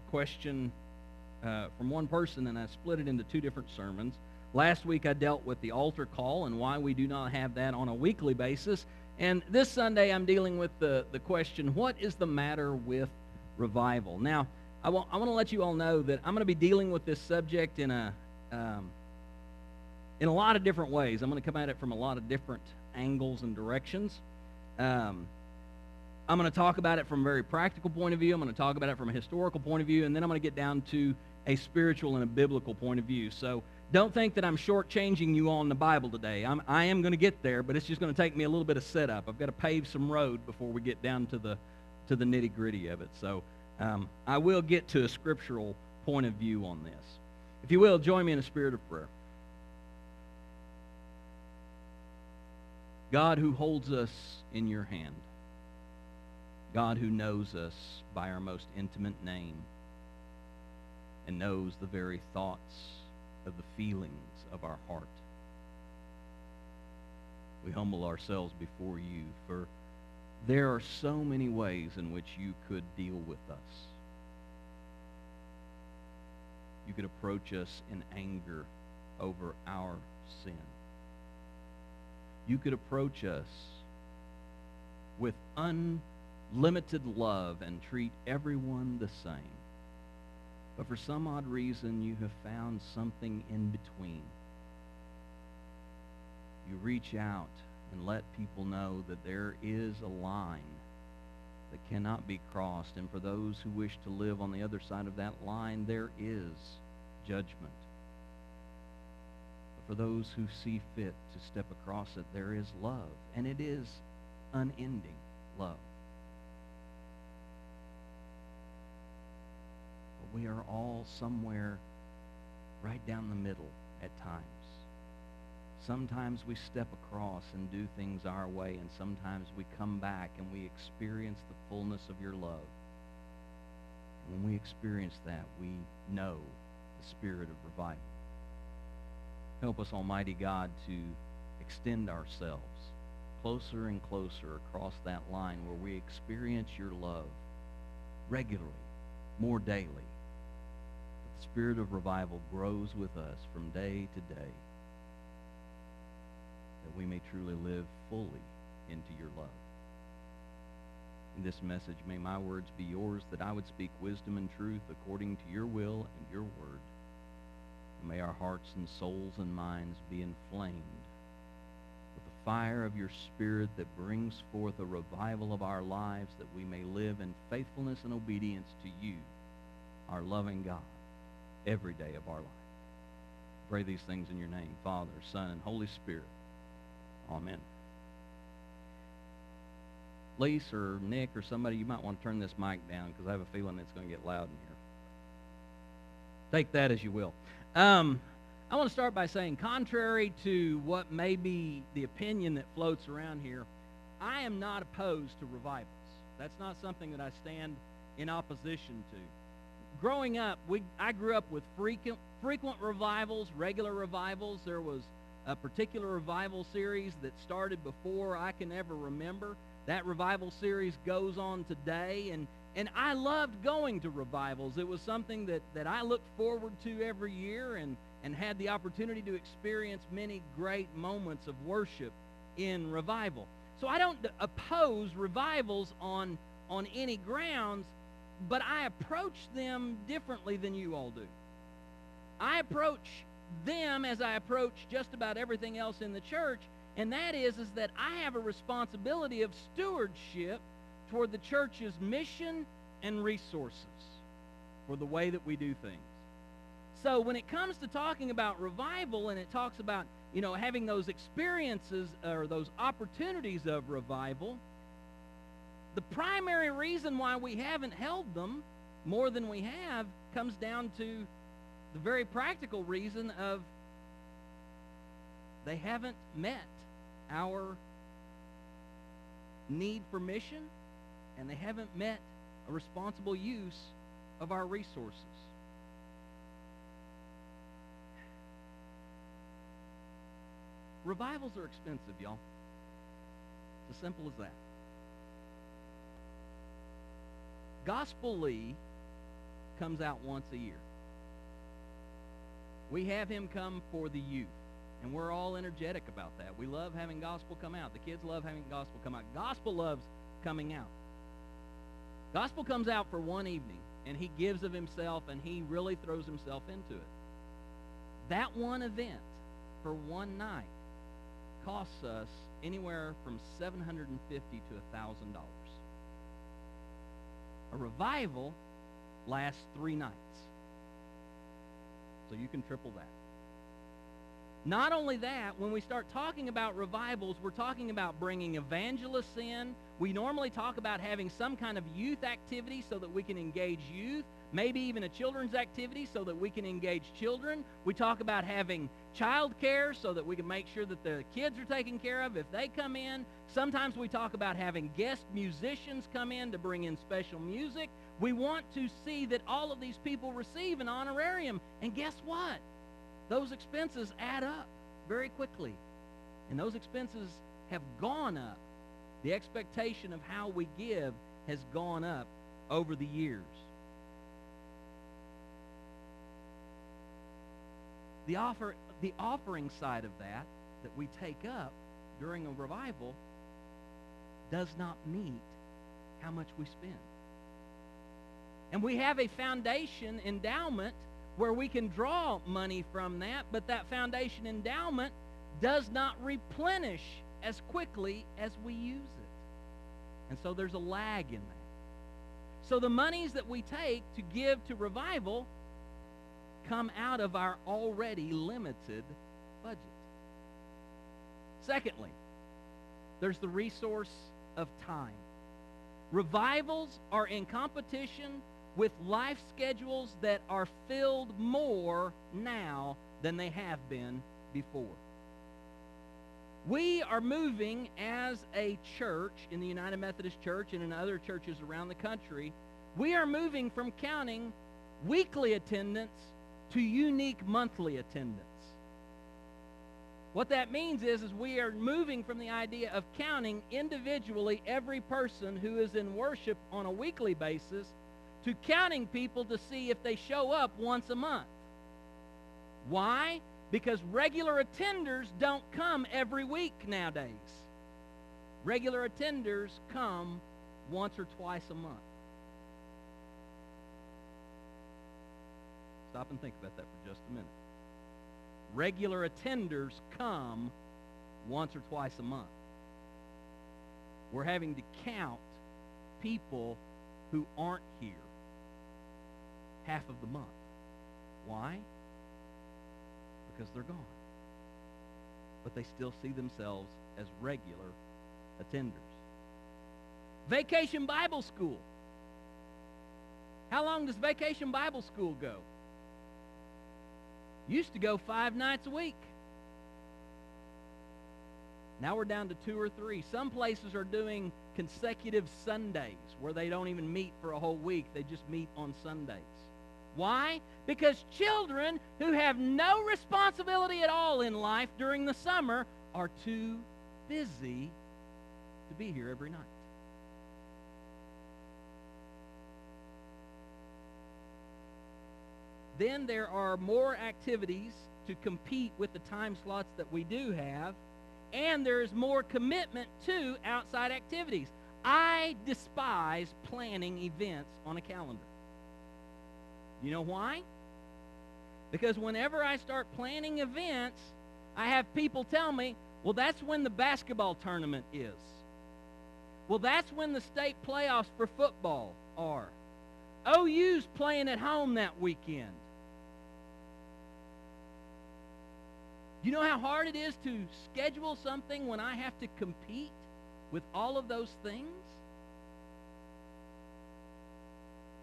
question from one person, and I split it into two different sermons. Last week I dealt with the altar call and why we do not have that on a weekly basis. And this Sunday I'm dealing with the question, what is the matter with revival? Now, I want to let you all know that I'm going to be dealing with this subject in a lot of different ways. I'm going to come at it from a lot of different angles and directions. I'm going to talk about it from a very practical point of view. I'm going to talk about it from a historical point of view, and then I'm going to get down to a spiritual and a biblical point of view. So don't think that I'm shortchanging you on the Bible today. I am going to get there, but it's just going to take me a little bit of setup. I've got to pave some road before we get down to the nitty-gritty of it. So I will get to a scriptural point of view on this. If you will, join me in a spirit of prayer. God who holds us in your hand, God who knows us by our most intimate name and knows the very thoughts of the feelings of our heart, we humble ourselves before you, for there are so many ways in which you could deal with us. You could approach us in anger over our sin. You could approach us with unlimited love and treat everyone the same. But for some odd reason, you have found something in between. You reach out and let people know that there is a line that cannot be crossed. And for those who wish to live on the other side of that line, there is judgment. But for those who see fit to step across it, there is love. And it is unending love. But we are all somewhere right down the middle at times. Sometimes we step across and do things our way, and sometimes we come back and we experience the fullness of your love. And when we experience that, we know the spirit of revival. Help us, Almighty God, to extend ourselves closer and closer across that line where we experience your love regularly, more daily. That the spirit of revival grows with us from day to day, that we may truly live fully into your love. In this message, may my words be yours, that I would speak wisdom and truth according to your will and your word. And may our hearts and souls and minds be inflamed with the fire of your Spirit that brings forth a revival of our lives, that we may live in faithfulness and obedience to you, our loving God, every day of our life. Pray these things in your name, Father, Son, and Holy Spirit. Amen. Lise or Nick or somebody, you might want to turn this mic down because I have a feeling it's going to get loud in here. Take that as you will. I want to start by saying, contrary to what may be the opinion that floats around here, I am not opposed to revivals. That's not something that I stand in opposition to. Growing up, I grew up with frequent revivals, regular revivals. There was a particular revival series that started before I can ever remember. That revival series goes on today, and I loved going to revivals. It was something that I looked forward to every year and had the opportunity to experience many great moments of worship in revival. So I don't oppose revivals on any grounds, but I approach them differently than you all do. I approach them as I approach just about everything else in the church, and that is that I have a responsibility of stewardship toward the church's mission and resources for the way that we do things. So when it comes to talking about revival, and it talks about, having those experiences or those opportunities of revival, the primary reason why we haven't held them more than we have comes down to the very practical reason of they haven't met our need for mission, and they haven't met a responsible use of our resources. Revivals are expensive, y'all. It's as simple as that. Gospelly, comes out once a year. We have him come for the youth, and we're all energetic about that. We love having gospel come out. The kids love having gospel come out. Gospel loves coming out. Gospel comes out for one evening, and he gives of himself, and he really throws himself into it. That one event for one night costs us anywhere from $750 to $1,000. A revival lasts 3 nights. So you can triple that. Not only that, when we start talking about revivals, we're talking about bringing evangelists in. We normally talk about having some kind of youth activity so that we can engage youth, maybe even a children's activity so that we can engage children. We talk about having child care so that we can make sure that the kids are taken care of if they come in. Sometimes we talk about having guest musicians come in to bring in special music. We want to see that all of these people receive an honorarium. And guess what? Those expenses add up very quickly. And those expenses have gone up. The expectation of how we give has gone up over the years. The offering side of that we take up during a revival does not meet how much we spend. And we have a foundation endowment where we can draw money from that, but that foundation endowment does not replenish as quickly as we use it. And so there's a lag in that. So the monies that we take to give to revival come out of our already limited budget. Secondly, there's the resource of time. Revivals are in competition with life schedules that are filled more now than they have been before. We are moving as a church in the United Methodist Church and in other churches around the country, we are moving from counting weekly attendance to unique monthly attendance. What that means is we are moving from the idea of counting individually every person who is in worship on a weekly basis to counting people to see if they show up once a month. Why? Because regular attenders don't come every week nowadays. Regular attenders come once or twice a month. Stop and think about that for just a minute. Regular attenders come once or twice a month. We're having to count people who aren't here half of the month. Why? Because they're gone. But they still see themselves as regular attenders. Vacation Bible School. How long does Vacation Bible School go? Used to go 5 nights a week. Now we're down to 2 or 3. Some places are doing consecutive Sundays where they don't even meet for a whole week. They just meet on Sundays. Why? Because children who have no responsibility at all in life during the summer are too busy to be here every night. Then there are more activities to compete with the time slots that we do have, and there's more commitment to outside activities. I despise planning events on a calendar. You know why? Because whenever I start planning events, I have people tell me, well, that's when the basketball tournament is. Well, that's when the state playoffs for football are. OU's playing at home that weekend. You know how hard it is to schedule something when I have to compete with all of those things?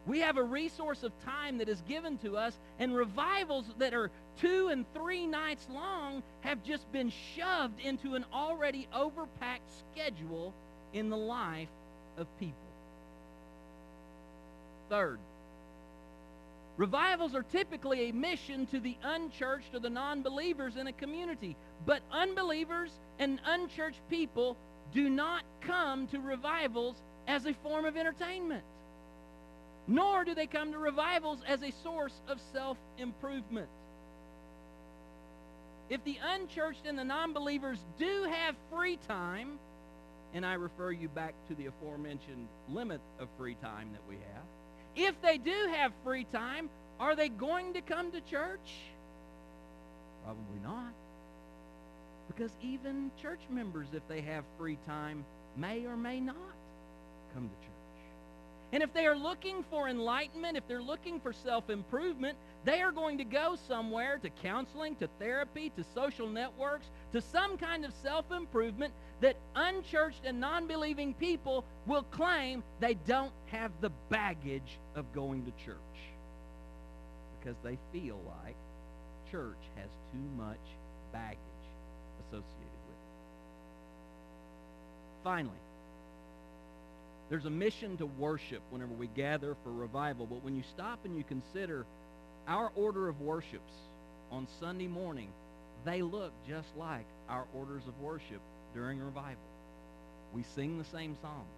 We have a resource of time that is given to us, and revivals that are 2 and 3 nights long have just been shoved into an already overpacked schedule in the life of people. Third, revivals are typically a mission to the unchurched or the non-believers in a community, but unbelievers and unchurched people do not come to revivals as a form of entertainment. Nor do they come to revivals as a source of self-improvement. If the unchurched and the non-believers do have free time, and I refer you back to the aforementioned limit of free time that we have, if they do have free time, are they going to come to church? Probably not. Because even church members, if they have free time, may or may not come to church. And if they are looking for enlightenment, if they're looking for self-improvement, they are going to go somewhere, to counseling, to therapy, to social networks, to some kind of self-improvement that unchurched and non-believing people will claim they don't have the baggage of going to church because they feel like church has too much baggage associated with it. Finally, there's a mission to worship whenever we gather for revival, but when you stop and you consider our order of worships on Sunday morning, they look just like our orders of worship during revival. We sing the same songs.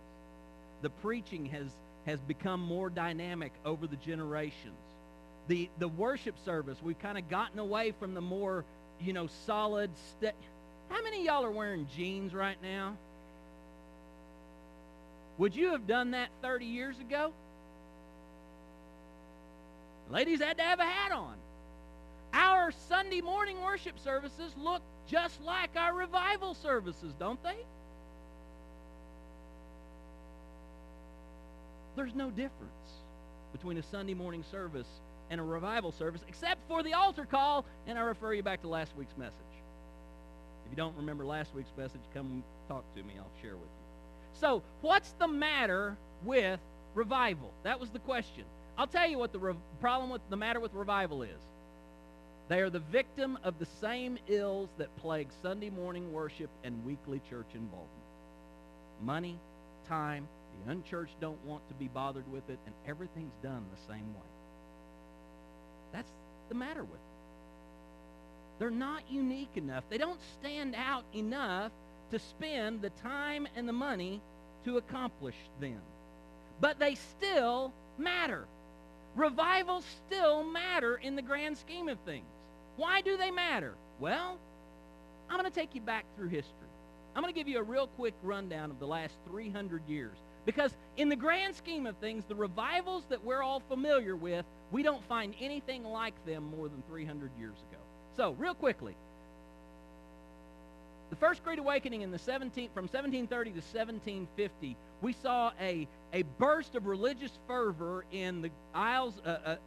The preaching has become more dynamic over the generations. The worship service, we've kind of gotten away from the more, solid... How many of y'all are wearing jeans right now? Would you have done that 30 years ago? Ladies had to have a hat on. Our Sunday morning worship services look just like our revival services, don't they? There's no difference between a Sunday morning service and a revival service, except for the altar call, and I refer you back to last week's message. If you don't remember last week's message, come talk to me. I'll share with you. So, what's the matter with revival? That was the question. I'll tell you what the matter with revival is. They are the victim of the same ills that plague Sunday morning worship and weekly church involvement. Money, time, the unchurched don't want to be bothered with it, and everything's done the same way. That's the matter with them. They're not unique enough. They don't stand out enough to spend the time and the money to accomplish them. But they still matter. Revivals still matter in the grand scheme of things. Why do they matter? Well, I'm going to take you back through history. I'm going to give you a real quick rundown of the last 300 years. Because in the grand scheme of things, the revivals that we're all familiar with, we don't find anything like them more than 300 years ago. So, real quickly, the First Great Awakening from 1730 to 1750, we saw a burst of religious fervor in the Isles,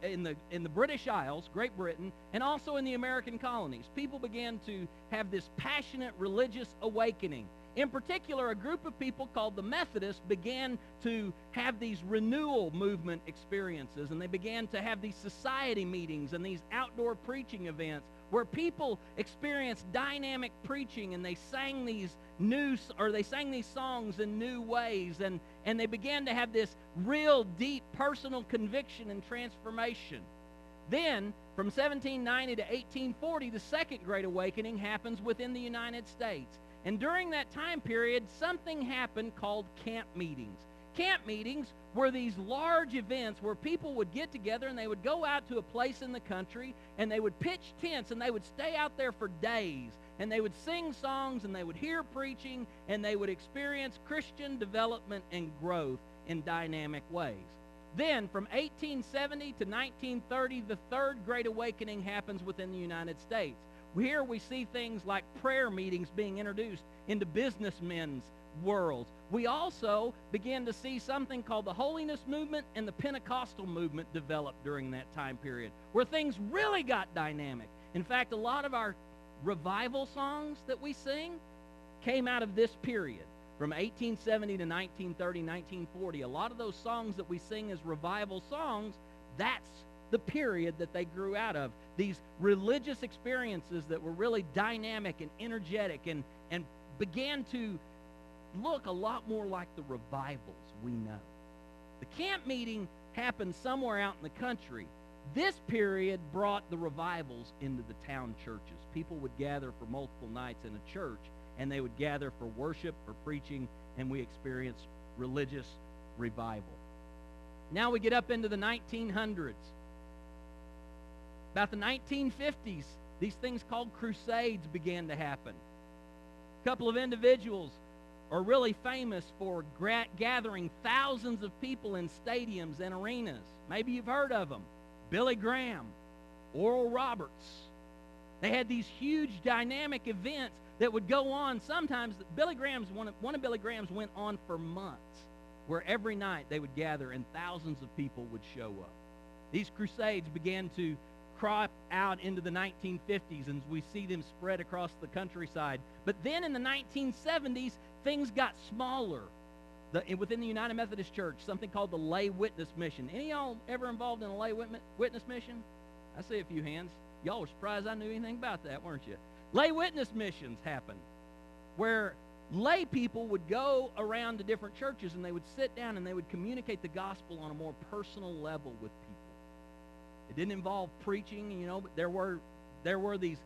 in the British Isles, Great Britain, and also in the American colonies. People began to have this passionate religious awakening. In particular, a group of people called the Methodists began to have these renewal movement experiences, and they began to have these society meetings and these outdoor preaching events where people experienced dynamic preaching, and they sang these songs in new ways, and they began to have this real deep personal conviction and transformation. Then, from 1790 to 1840, the Second Great Awakening happens within the United States. And during that time period, something happened called camp meetings. Camp meetings were these large events where people would get together and they would go out to a place in the country and they would pitch tents and they would stay out there for days and they would sing songs and they would hear preaching and they would experience Christian development and growth in dynamic ways. Then, from 1870 to 1930, the Third Great Awakening happens within the United States. Here we see things like prayer meetings being introduced into businessmen's worlds. We also begin to see something called the Holiness Movement and the Pentecostal movement develop during that time period, where things really got dynamic. In fact, a lot of our revival songs that we sing came out of this period, from 1870 to 1930, 1940. A lot of those songs that we sing as revival songs, that's the period that they grew out of. These religious experiences that were really dynamic and energetic and began to look a lot more like the revivals we know. The camp meeting happened somewhere out in the country. This period brought the revivals into the town churches. People would gather for multiple nights in a church, and they would gather for worship, for preaching, and we experienced religious revival. Now we get up into the 1900s. About the 1950s, these things called crusades began to happen. A couple of individuals are really famous for gathering thousands of people in stadiums and arenas. Maybe you've heard of them. Billy Graham, Oral Roberts. They had these huge dynamic events that would go on. Sometimes one of Billy Graham's went on for months, where every night they would gather and thousands of people would show up. These crusades began to crop out into the 1950s, and we see them spread across the countryside. But then in the 1970s, things got smaller. Within the United Methodist Church, something called the Lay Witness Mission. Any of y'all ever involved in a Lay Witness Mission? I see a few hands. Y'all were surprised I knew anything about that, weren't you? Lay Witness Missions happened, where lay people would go around to different churches, and they would sit down and they would communicate the gospel on a more personal level with people. It didn't involve preaching, but there were these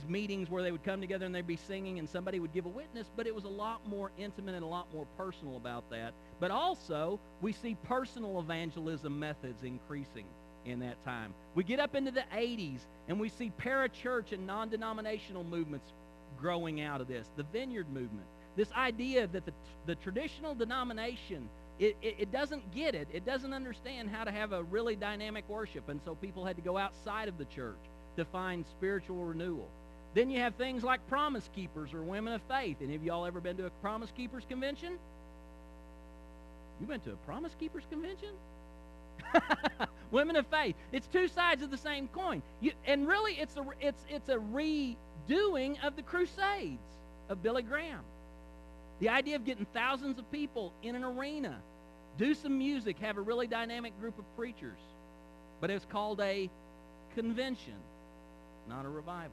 meetings where they would come together and they'd be singing and somebody would give a witness, but it was a lot more intimate and a lot more personal about that. But also, we see personal evangelism methods increasing in that time. We get up into the 80s, and we see parachurch and non-denominational movements growing out of this. The Vineyard movement. This idea that the traditional denomination, it doesn't get it. It doesn't understand how to have a really dynamic worship, and so people had to go outside of the church to find spiritual renewal. Then you have things like Promise Keepers or Women of Faith. Any of y'all ever been to a Promise Keepers convention? You went to a Promise Keepers convention? Women of Faith. It's two sides of the same coin. And really, it's a redoing of the Crusades of Billy Graham. The idea of getting thousands of people in an arena, do some music, have a really dynamic group of preachers. But it's called a convention, not a revival.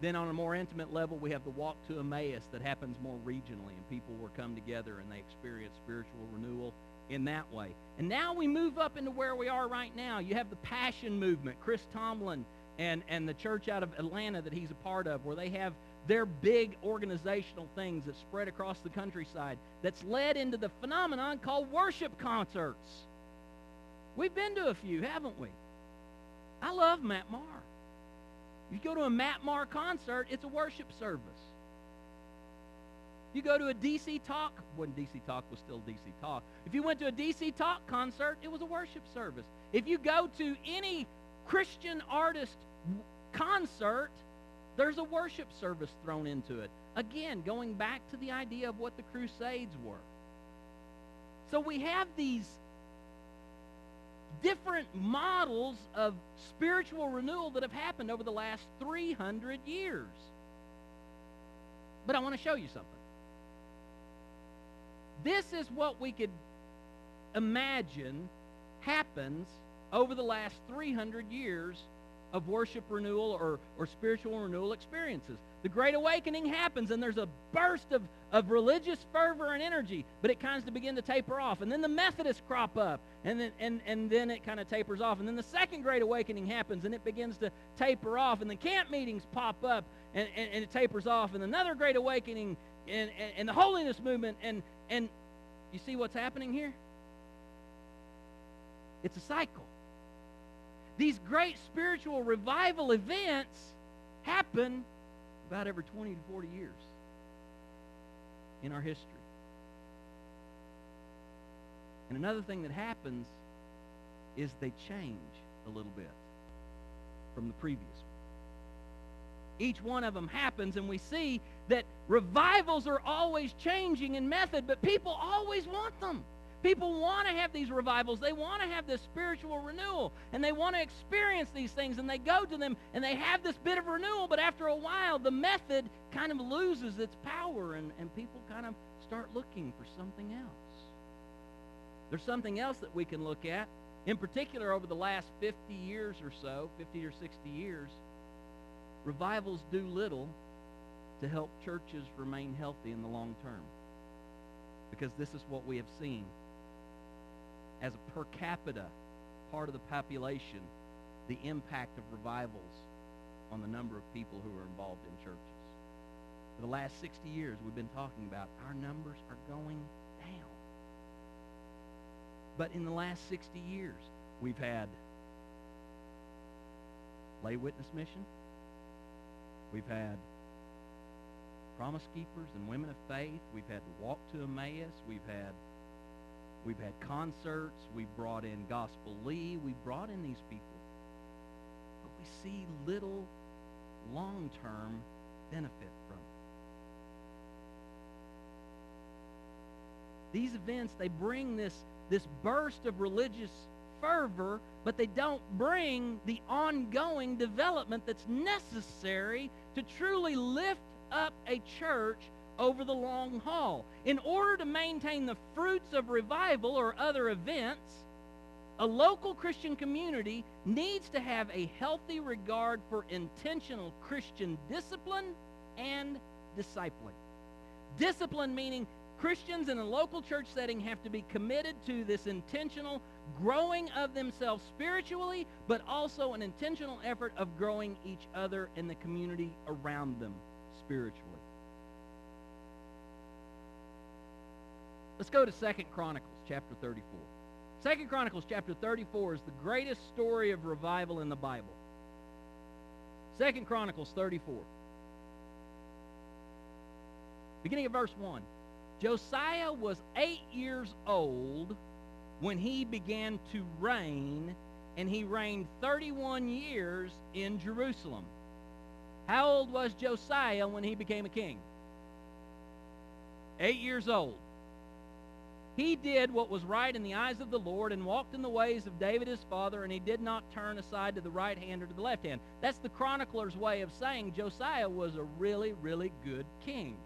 Then on a more intimate level, we have the Walk to Emmaus that happens more regionally, and people will come together and they experience spiritual renewal in that way. And now we move up into where we are right now. You have the Passion Movement, Chris Tomlin and the church out of Atlanta that he's a part of, where they have their big organizational things that spread across the countryside that's led into the phenomenon called worship concerts. We've been to a few, haven't we? I love Matt Maher. You go to a Matt Maher concert, it's a worship service. You go to a DC Talk, when DC Talk was still DC Talk. If you went to a DC Talk concert, it was a worship service. If you go to any Christian artist concert, there's a worship service thrown into it. Again, going back to the idea of what the Crusades were. So we have these different models of spiritual renewal that have happened over the last 300 years. But I want to show you something. This is what we could imagine happens over the last 300 years of worship renewal or spiritual renewal experiences. The Great Awakening happens, and there's a burst of religious fervor and energy, but it kind of begins to taper off. And then the Methodists crop up, and then it kind of tapers off. And then the Second Great Awakening happens, and it begins to taper off. And the camp meetings pop up, and it tapers off. And another Great Awakening, and the Holiness Movement, and you see what's happening here? It's a cycle. These great spiritual revival events happen about every 20 to 40 years in our history. And another thing that happens is they change a little bit from the previous one. Each one of them happens, and we see that revivals are always changing in method, but people always want them. People want to have these revivals. They want to have this spiritual renewal, and they want to experience these things, and they go to them, and they have this bit of renewal, but after a while, the method kind of loses its power, and people kind of start looking for something else. There's something else that we can look at. In particular, over the last 50 years or so, 50 or 60 years, revivals do little to help churches remain healthy in the long term. Because this is what we have seen. As a per capita part of the population, the impact of revivals on the number of people who are involved in churches. For the last 60 years, we've been talking about our numbers are going down. But in the last 60 years, we've had lay witness mission. We've had Promise Keepers and Women of Faith. We've had Walk to Emmaus. We've had concerts. We've brought in Gospel Lee. We've brought in these people. But we see little long-term benefit from it. These events, they bring this burst of religious fervor, but they don't bring the ongoing development that's necessary to truly lift up a church over the long haul. In order to maintain the fruits of revival or other events, a local Christian community needs to have a healthy regard for intentional Christian discipline and discipling. Discipline meaning Christians in a local church setting have to be committed to this intentional growing of themselves spiritually, but also an intentional effort of growing each other and the community around them spiritually. Let's go to 2 Chronicles chapter 34. 2 Chronicles chapter 34 is the greatest story of revival in the Bible. 2 Chronicles 34. Beginning of verse 1. Josiah was 8 years old when he began to reign, and he reigned 31 years in Jerusalem. How old was Josiah when he became a king? 8 years old. He did what was right in the eyes of the Lord and walked in the ways of David his father, and he did not turn aside to the right hand or to the left hand. That's the chronicler's way of saying Josiah was a really, really good king.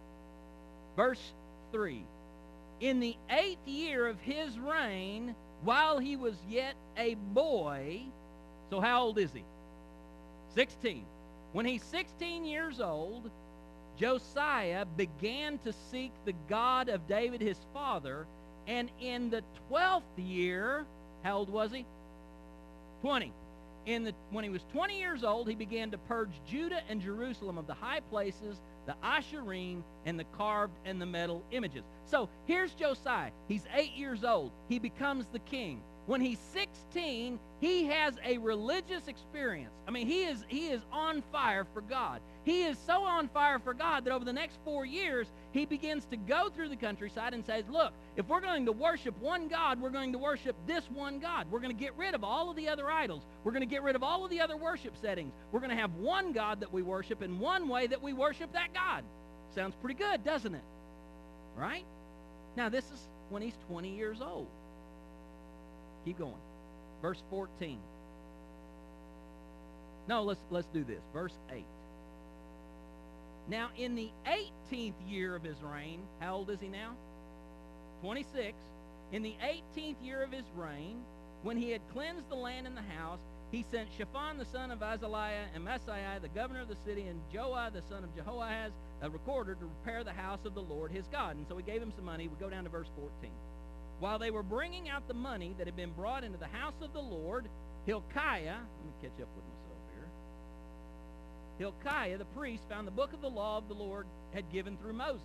Verse 3. In the 8th year of his reign, while he was yet a boy, so how old is he? 16. When he's 16 years old, Josiah began to seek the God of David his father, and in the 12th year, how old was he? 20. When he was 20 years old, he began to purge Judah and Jerusalem of the high places, the Asherim, and the carved and the metal images. So here's Josiah. He's 8 years old. He becomes the king. When he's 16, he has a religious experience. I mean, he is on fire for God. He is so on fire for God that over the next 4 years, he begins to go through the countryside and says, look, if we're going to worship one God, we're going to worship this one God. We're going to get rid of all of the other idols. We're going to get rid of all of the other worship settings. We're going to have one God that we worship and one way that we worship that God. Sounds pretty good, doesn't it? Right? Now, this is when he's 20 years old. Keep going. Verse 14. No, let's do this. Verse 8. Now, in the 18th year of his reign, how old is he now? 26. In the 18th year of his reign, when he had cleansed the land and the house, he sent Shaphan the son of Azaliah and Maaseiah the governor of the city, and Joah the son of Jehoahaz, a recorder, to repair the house of the Lord his God. And so he gave him some money. We go down to verse 14. While they were bringing out the money that had been brought into the house of the Lord, Hilkiah, let me catch up with myself here. Hilkiah, the priest, found the book of the law of the Lord had given through Moses.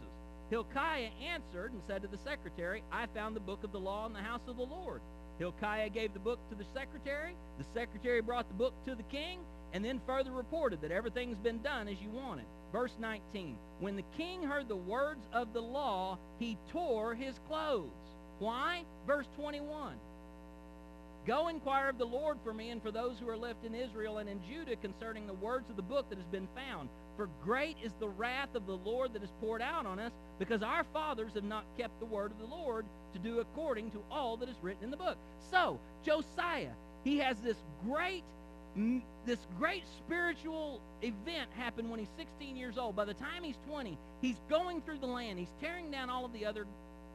Hilkiah answered and said to the secretary, I found the book of the law in the house of the Lord. Hilkiah gave the book to the secretary. The secretary brought the book to the king, and then further reported that everything's been done as you wanted. Verse 19, when the king heard the words of the law, he tore his clothes. Why? Verse 21. Go inquire of the Lord for me and for those who are left in Israel and in Judah concerning the words of the book that has been found. For great is the wrath of the Lord that is poured out on us, because our fathers have not kept the word of the Lord to do according to all that is written in the book. So, Josiah, he has this great spiritual event happen when he's 16 years old. By the time he's 20, he's going through the land. He's tearing down all of the other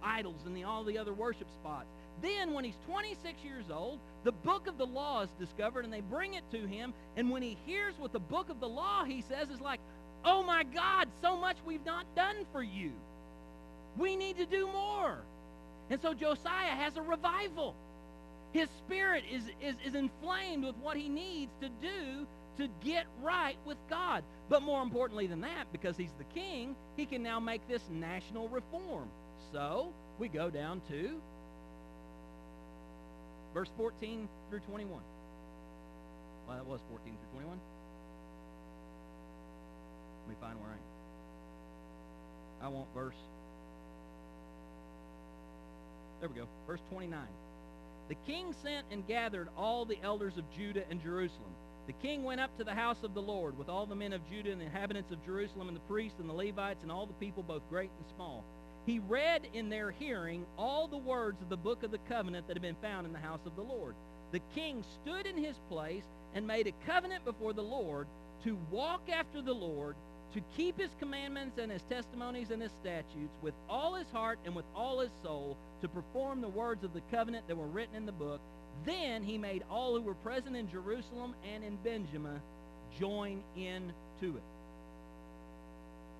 idols and all the other worship spots. Then when he's 26 years old, the book of the law is discovered, and they bring it to him, and when he hears what the book of the law, he says, is like, oh my God, so much we've not done for you. We need to do more. And so Josiah has a revival. His spirit is inflamed with what he needs to do to get right with God. But more importantly than that, because he's the king, he can now make this national reform. So we go down to Verse 14 through 21. Well, that was 14 through 21. Let me find where I am. I want verse. There we go. Verse 29. The king sent and gathered all the elders of Judah and Jerusalem. The king went up to the house of the Lord with all the men of Judah and the inhabitants of Jerusalem and the priests and the Levites and all the people, both great and small. He read in their hearing all the words of the book of the covenant that had been found in the house of the Lord. The king stood in his place and made a covenant before the Lord to walk after the Lord, to keep his commandments and his testimonies and his statutes with all his heart and with all his soul, to perform the words of the covenant that were written in the book. Then he made all who were present in Jerusalem and in Benjamin join in to it.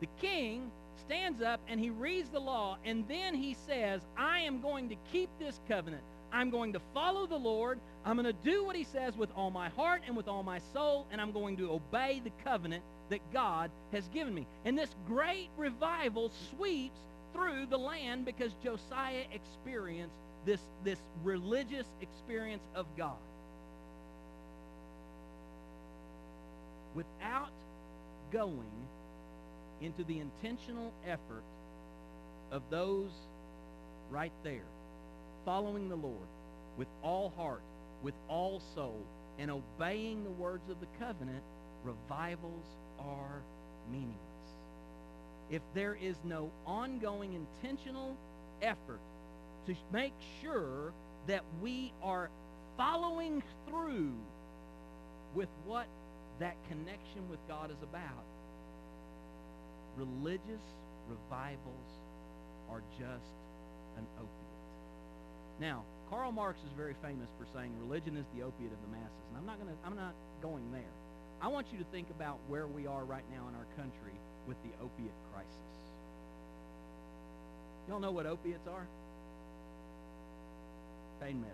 The king stands up and he reads the law, and then he says, I am going to keep this covenant. I'm going to follow the Lord. I'm going to do what he says with all my heart and with all my soul, and I'm going to obey the covenant that God has given me. And this great revival sweeps through the land because Josiah experienced this religious experience of God. Without going into the intentional effort of those right there, following the Lord with all heart, with all soul, and obeying the words of the covenant, revivals are meaningless. If there is no ongoing intentional effort to make sure that we are following through with what that connection with God is about, religious revivals are just an opiate. Now, Karl Marx is very famous for saying religion is the opiate of the masses, and I'm not going there. I want you to think about where we are right now in our country with the opiate crisis. Y'all know what opiates are? Pain meds.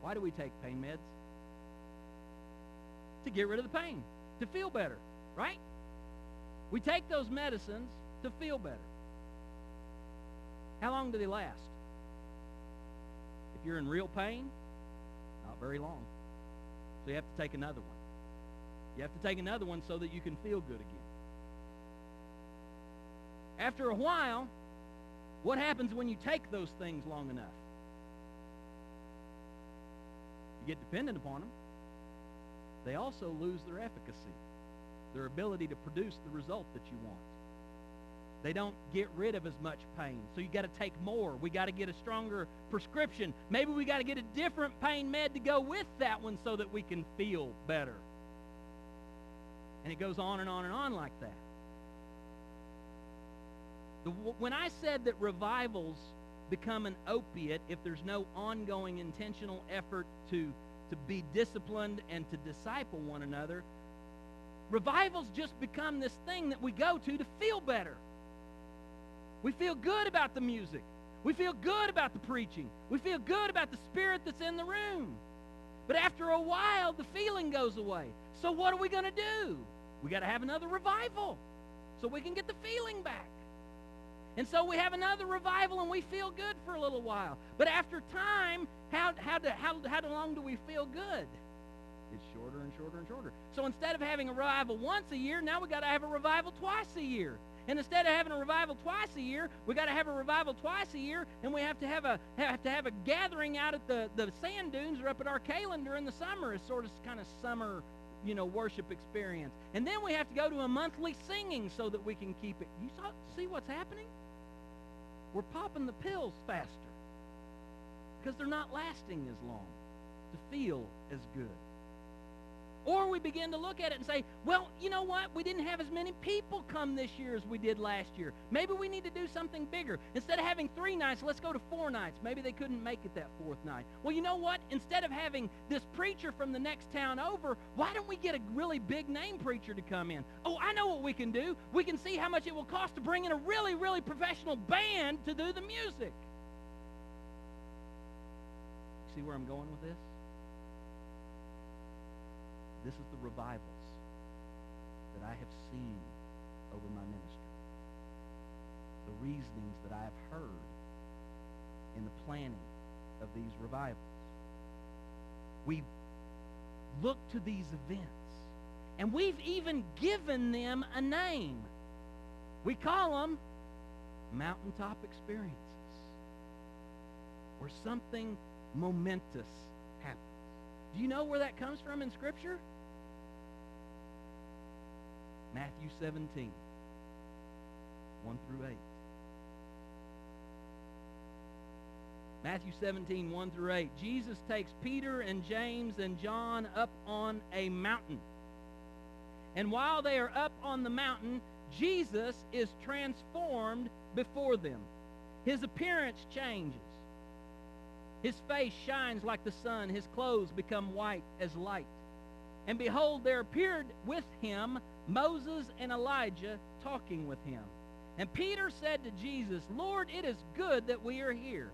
Why do we take pain meds? To get rid of the pain, to feel better, right? We take those medicines to feel better. How long do they last? If you're in real pain, not very long. So you have to take another one. You have to take another one so that you can feel good again. After a while, what happens when you take those things long enough? You get dependent upon them. They also lose their efficacy, their ability to produce the result that you want. They don't get rid of as much pain, so you got to take more. We got to get a stronger prescription. Maybe we got to get a different pain med to go with that one so that we can feel better. And it goes on and on and on like that. When I said that revivals become an opiate if there's no ongoing intentional effort to be disciplined and to disciple one another, revivals just become this thing that we go to feel better. We feel good about the music. We feel good about the preaching. We feel good about the spirit that's in the room. But after a while, the feeling goes away. So what are we going to do? We got to have another revival so we can get the feeling back. And so we have another revival and we feel good for a little while. But after time, how long do we feel good? It's shorter and shorter and shorter. So instead of having a revival once a year, now we got to have a revival twice a year. And instead of having a revival twice a year, we got to have a revival twice a year, and we have to have a gathering out at the sand dunes or up at Arcalen during the summer as sort of kind of summer, worship experience. And then we have to go to a monthly singing so that we can keep it. You see what's happening? We're popping the pills faster because they're not lasting as long to feel as good. Or we begin to look at it and say, well, you know what? We didn't have as many people come this year as we did last year. Maybe we need to do something bigger. Instead of having 3 nights, let's go to 4 nights. Maybe they couldn't make it that 4th night. Well, you know what? Instead of having this preacher from the next town over, why don't we get a really big name preacher to come in? Oh, I know what we can do. We can see how much it will cost to bring in a really, really professional band to do the music. See where I'm going with this? This is the revivals that I have seen over my ministry. The reasonings that I have heard in the planning of these revivals. We look to these events, and we've even given them a name. We call them mountaintop experiences, where something momentous happens. Do you know where that comes from in Scripture? Matthew 17, 1 through 8. Matthew 17, 1 through 8. Jesus takes Peter and James and John up on a mountain. And while they are up on the mountain, Jesus is transformed before them. His appearance changes. His face shines like the sun. His clothes become white as light. And behold, there appeared with him Moses and Elijah talking with him. And Peter said to Jesus, Lord, it is good that we are here.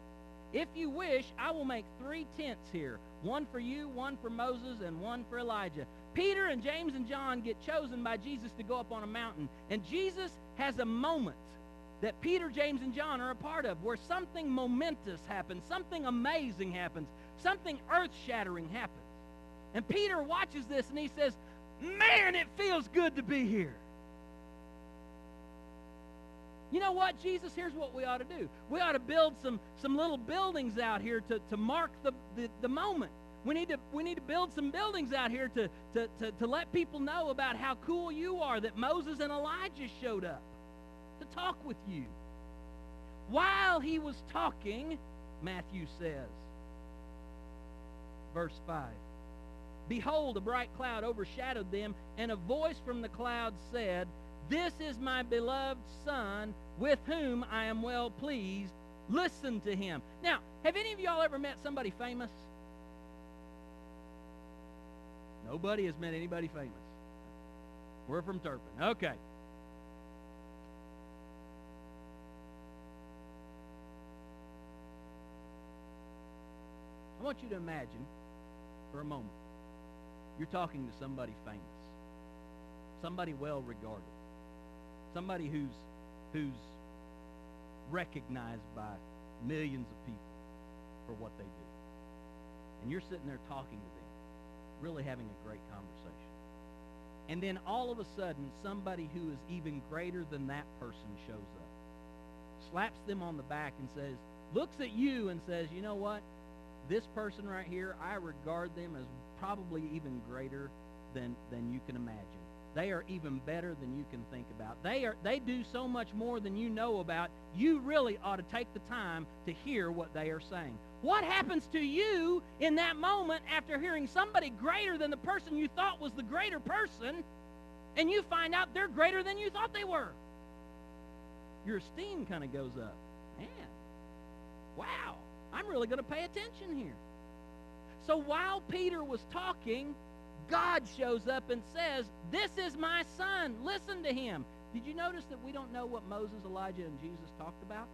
If you wish, I will make 3 tents here, one for you, one for Moses, and one for Elijah. Peter and James and John get chosen by Jesus to go up on a mountain. And Jesus has a moment that Peter, James, and John are a part of where something momentous happens, something amazing happens, something earth-shattering happens. And Peter watches this and he says, man, it feels good to be here. You know what, Jesus? Here's what we ought to do. We ought to build some little buildings out here to mark the moment. We need to build some buildings out here to let people know about how cool you are, that Moses and Elijah showed up to talk with you. While he was talking, Matthew says, verse 5, behold, a bright cloud overshadowed them, and a voice from the cloud said, this is my beloved Son, with whom I am well pleased. Listen to him. Now, have any of y'all ever met somebody famous? Nobody has met anybody famous. We're from Turpin. Okay. I want you to imagine for a moment you're talking to somebody famous, somebody well regarded, somebody who's recognized by millions of people for what they do. And you're sitting there talking to them, really having a great conversation. And then all of a sudden, somebody who is even greater than that person shows up, slaps them on the back and says, looks at you and says, you know what? This person right here, I regard them as probably even greater than you can imagine. They are even better than you can think about. They do so much more than you know about. You really ought to take the time to hear what they are saying. What happens to you in that moment after hearing somebody greater than the person you thought was the greater person, and you find out they're greater than you thought they were? Your esteem kind of goes up. Man, wow, I'm really going to pay attention here. So while Peter was talking, God shows up and says, this is my Son. Listen to him. Did you notice that we don't know what Moses, Elijah, and Jesus talked about?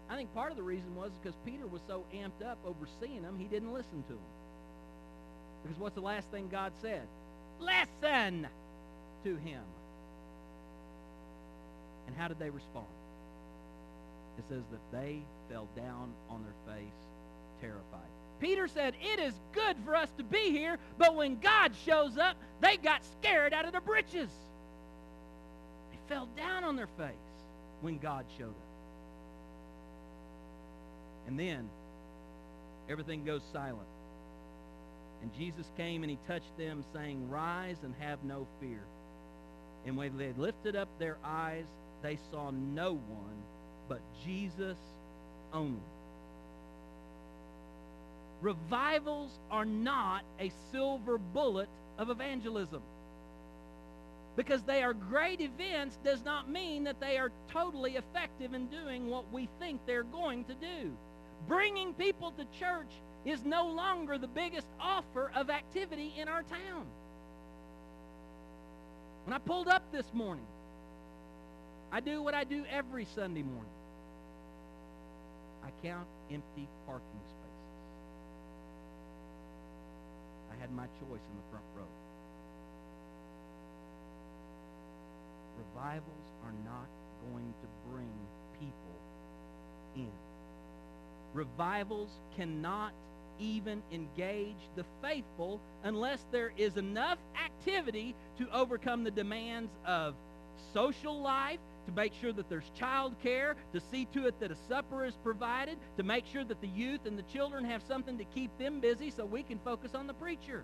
I think part of the reason was because Peter was so amped up over seeing them, he didn't listen to them. Because what's the last thing God said? Listen to him. And how did they respond? It says that they fell down on their face, terrified. Peter said, it is good for us to be here, but when God shows up, they got scared out of their britches. They fell down on their face when God showed up. And then everything goes silent. And Jesus came and he touched them, saying, rise and have no fear. And when they lifted up their eyes, they saw no one but Jesus only. Revivals are not a silver bullet of evangelism. Because they are great events does not mean that they are totally effective in doing what we think they're going to do. Bringing people to church is no longer the biggest offer of activity in our town. When I pulled up this morning, I do what I do every Sunday morning. I count empty parking spaces. I had my choice in the front row. Revivals are not going to bring people in. Revivals cannot even engage the faithful unless there is enough activity to overcome the demands of social life, to make sure that there's child care, to see to it that a supper is provided, to make sure that the youth and the children have something to keep them busy so we can focus on the preacher.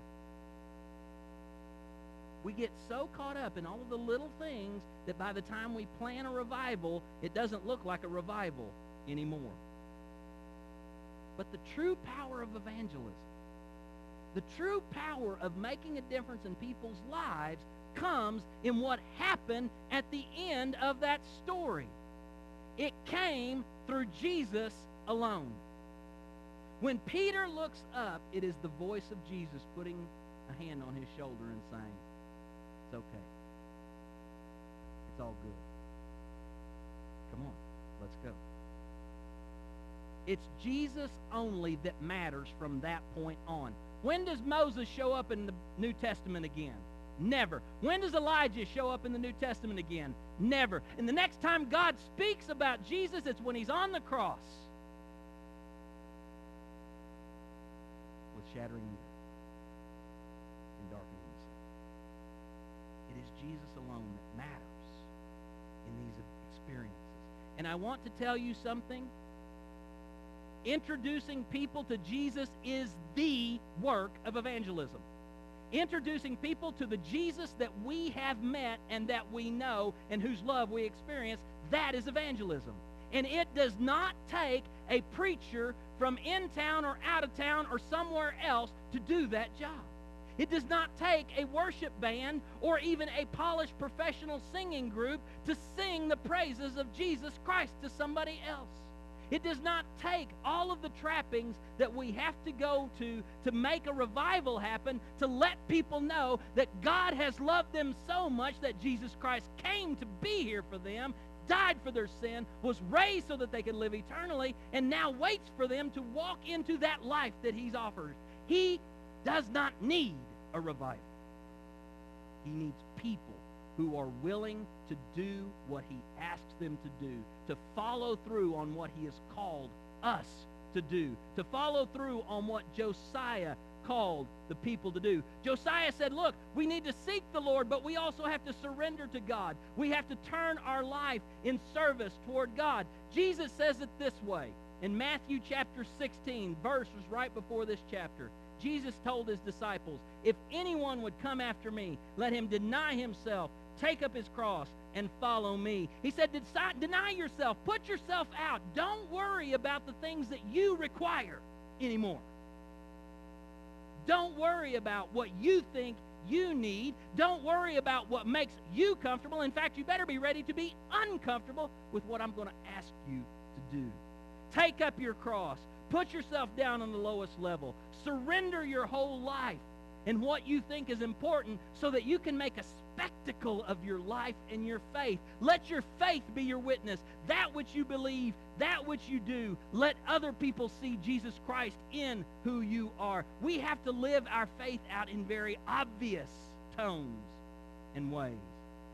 We get so caught up in all of the little things that by the time we plan a revival, it doesn't look like a revival anymore. But the true power of evangelism, the true power of making a difference in people's lives, comes in what happened at the end of that story. It came through Jesus alone. When Peter looks up, it is the voice of Jesus putting a hand on his shoulder and saying, "It's okay. It's all good. Come on, let's go." It's Jesus only that matters from that point on. When does Moses show up in the New Testament again? Never. When does Elijah show up in the New Testament again? Never. And the next time God speaks about Jesus, it's when he's on the cross with shattering and darkening the sea. It is Jesus alone that matters in these experiences. And I want to tell you something. Introducing people to Jesus is the work of evangelism. Introducing people to the Jesus that we have met and that we know and whose love we experience, that is evangelism. And it does not take a preacher from in town or out of town or somewhere else to do that job. It does not take a worship band or even a polished professional singing group to sing the praises of Jesus Christ to somebody else. It does not take all of the trappings that we have to go to make a revival happen, to let people know that God has loved them so much that Jesus Christ came to be here for them, died for their sin, was raised so that they could live eternally, and now waits for them to walk into that life that he's offered. He does not need a revival. He needs people who are willing to do what he asks them to do, to follow through on what he has called us to do, to follow through on what Josiah called the people to do. Josiah said, look, we need to seek the Lord, but we also have to surrender to God. We have to turn our life in service toward God. Jesus says it this way in Matthew chapter 16, verses right before this chapter. Jesus told his disciples, if anyone would come after me, let him deny himself, take up his cross, and follow me. He said, deny yourself, put yourself out. Don't worry about the things that you require anymore. Don't worry about what you think you need. Don't worry about what makes you comfortable. In fact, you better be ready to be uncomfortable with what I'm going to ask you to do. Take up your cross. Put yourself down on the lowest level. Surrender your whole life and what you think is important so that you can make a spectacle of your life and your faith. Let your faith be your witness. That which you believe, that which you do, let other people see Jesus Christ in who you are. We have to live our faith out in very obvious tones and ways.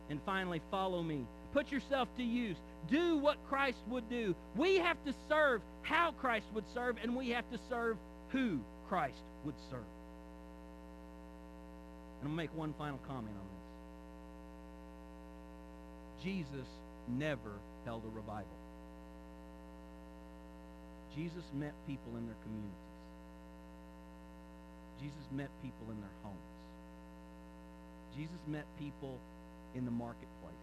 And finally, follow me. Put yourself to use. Do what Christ would do. We have to serve how Christ would serve, and we have to serve who Christ would serve. And I'll make one final comment on this. Jesus never held a revival. Jesus met people in their communities. Jesus met people in their homes. Jesus met people in the marketplace.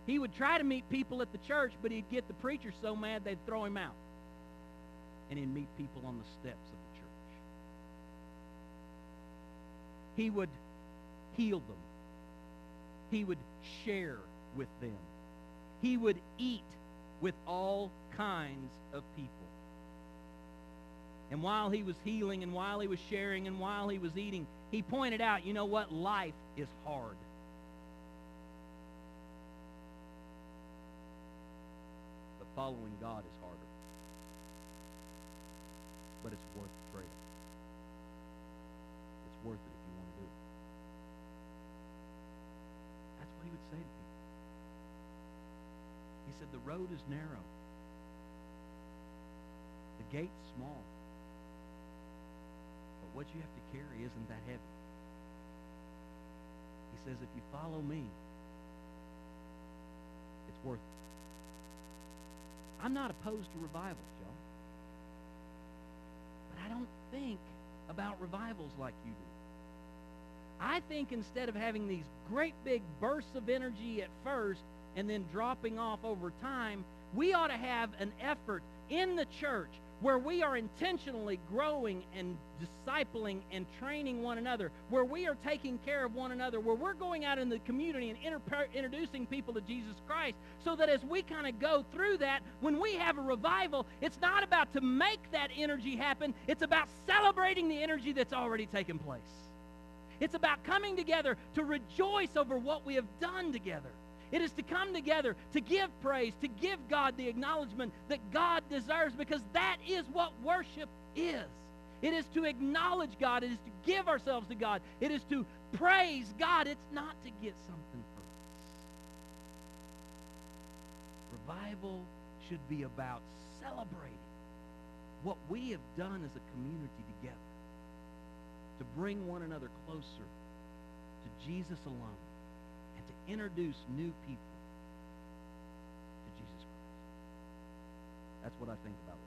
He would try to meet people at the church, but he'd get the preacher so mad they'd throw him out. And he'd meet people on the steps of the church. He would heal them. He would share with them. He would eat with all kinds of people. And while he was healing and while he was sharing and while he was eating, he pointed out, you know what? Life is hard. But following God is harder. But it's worth the trade-off. It's worth it if you want to do it. That's what he would say to people. He said, the road is narrow. gate's small, but what you have to carry isn't that heavy. He says, if you follow me, it's worth it. I'm not opposed to revivals, y'all. But I don't think about revivals like you do. I think instead of having these great big bursts of energy at first and then dropping off over time, we ought to have an effort in the church where we are intentionally growing and discipling and training one another, where we are taking care of one another, where we're going out in the community and introducing people to Jesus Christ, so that as we kind of go through that, when we have a revival, it's not about to make that energy happen, it's about celebrating the energy that's already taken place. It's about coming together to rejoice over what we have done together. It is to come together to give praise, to give God the acknowledgement that God deserves, because that is what worship is. It is to acknowledge God. It is to give ourselves to God. It is to praise God. It's not to get something for us. Revival should be about celebrating what we have done as a community together to bring one another closer to Jesus alone, to introduce new people to Jesus Christ. That's what I think about